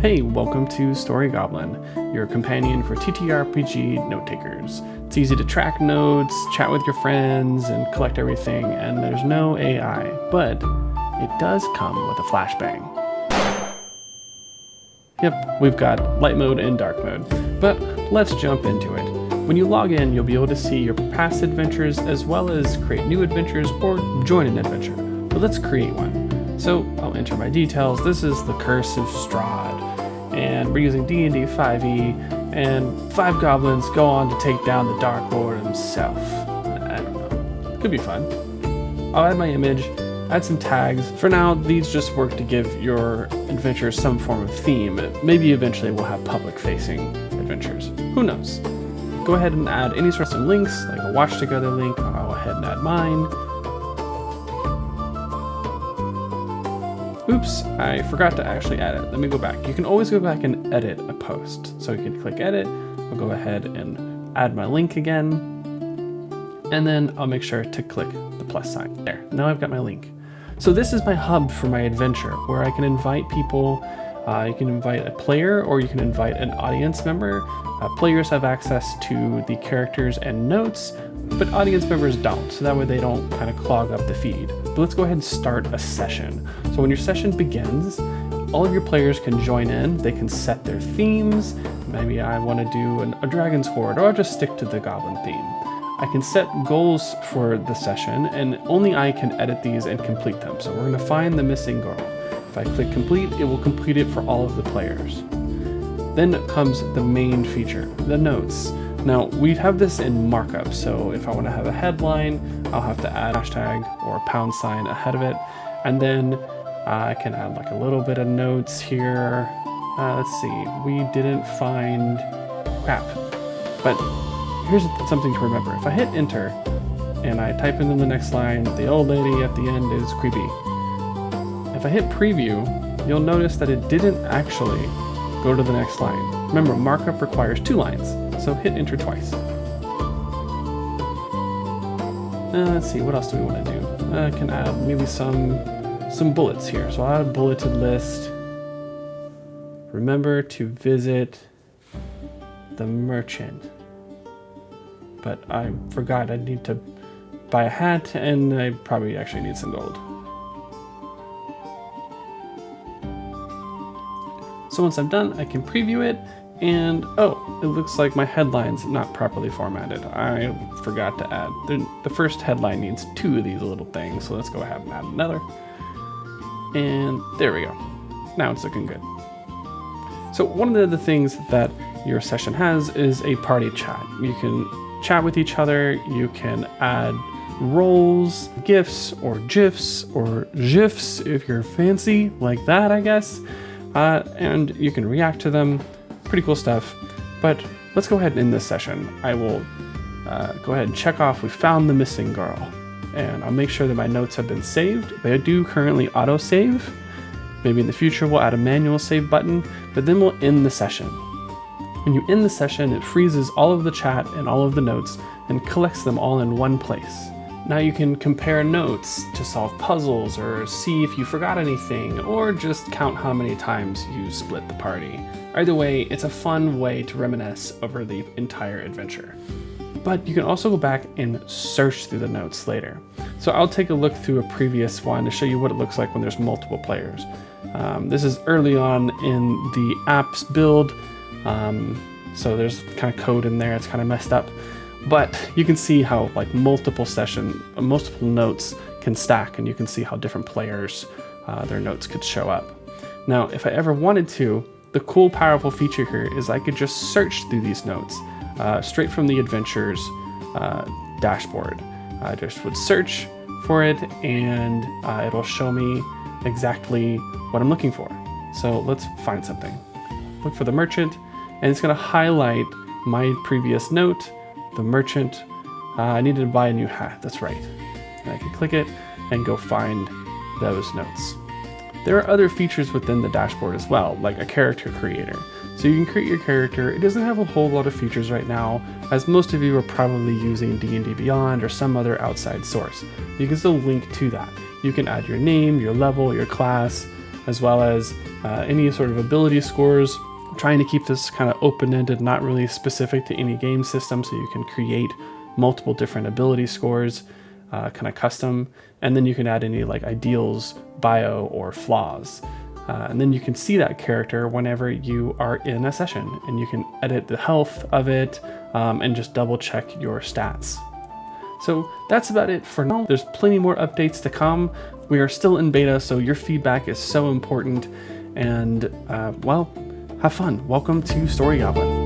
Hey, welcome to Story Goblin, your companion for TTRPG note takers. It's easy to track notes, chat with your friends, and collect everything, and there's no AI, but it does come with a flashbang. Yep, we've got light mode and dark mode, but let's jump into it. When you log in, you'll be able to see your past adventures as well as create new adventures or join an adventure. But let's create one. So I'll enter my details. This is the Curse of Strahd, and we're using D&D 5e, and 5 goblins go on to take down the Dark Lord himself. I don't know. Could be fun. I'll add my image, add some tags. For now, these just work to give your adventure some form of theme. Maybe eventually we'll have public-facing adventures. Who knows? Go ahead and add any sort of links, like a watch together link. I'll go ahead and add mine. Oops, I forgot to actually add it. Let me go back. You can always go back and edit a post. So you can click edit. I'll go ahead and add my link again. And then I'll make sure to click the plus sign. There, now I've got my link. So this is my hub for my adventure, where I can invite people. You can invite a player, or you can invite an audience member. Players have access to the characters and notes, but audience members don't, so that way they don't kind of clog up the feed. But let's go ahead and start a session. So when your session begins, all of your players can join in. They can set their themes. Maybe I want to do a dragon's horde, or I'll just stick to the goblin theme. I can set goals for the session, and only I can edit these and complete them. So we're going to find the missing girl. If I click complete, it will complete it for all of the players. Then comes the main feature, the notes. Now, we have this in markup, so if I want to have a headline, I'll have to add a hashtag or a pound sign ahead of it. And then I can add like a little bit of notes here. Let's see, we didn't find crap. But here's something to remember. If I hit enter and I type in the next line, the old lady at the end is creepy. If I hit preview, you'll notice that it didn't actually go to the next line. Remember, markup requires 2 lines, so hit enter twice. Let's see, what else do we want to do? I can add maybe some bullets here. So I'll add a bulleted list. Remember to visit the merchant. But I forgot I need to buy a hat, and I probably actually need some gold. So once I'm done, I can preview it, and oh, it looks like my headline's not properly formatted. I forgot to add. The first headline needs 2 of these little things, so let's go ahead and add another. And there we go. Now it's looking good. So one of the things that your session has is a party chat. You can chat with each other, you can add roles, GIFs, or GIFs, or GIFs if you're fancy like that, I guess. And you can react to them. Pretty cool stuff. But let's go ahead and end this session. I will go ahead and check off we found the missing girl. And I'll make sure that my notes have been saved. They do currently auto-save. Maybe in the future we'll add a manual save button, but then we'll end the session. When you end the session, it freezes all of the chat and all of the notes and collects them all in one place. Now you can compare notes to solve puzzles, or see if you forgot anything, or just count how many times you split the party. Either way, it's a fun way to reminisce over the entire adventure. But you can also go back and search through the notes later. So I'll take a look through a previous one to show you what it looks like when there's multiple players. This is early on in the app's build, so there's kind of code in there, it's kind of messed up. But you can see how like multiple notes can stack, and you can see how different players, their notes could show up. Now, if I ever wanted to, the cool, powerful feature here is I could just search through these notes straight from the adventure's dashboard. I just would search for it, and it'll show me exactly what I'm looking for. So let's find something. Look for the merchant, and it's going to highlight my previous note. The merchant, I needed to buy a new hat, that's right. And I can click it and go find those notes. There are other features within the dashboard as well, like a character creator. So you can create your character. It doesn't have a whole lot of features right now, as most of you are probably using D&D Beyond or some other outside source. You can still link to that. You can add your name, your level, your class, as well as any sort of ability scores. I'm trying to keep this kind of open-ended, not really specific to any game system, so you can create multiple different ability scores, kind of custom, and then you can add any like ideals, bio, or flaws. And then you can see that character whenever you are in a session, and you can edit the health of it and just double check your stats. So that's about it for now. There's plenty more updates to come. We are still in beta, so your feedback is so important. And well, have fun. Welcome to Story Goblin.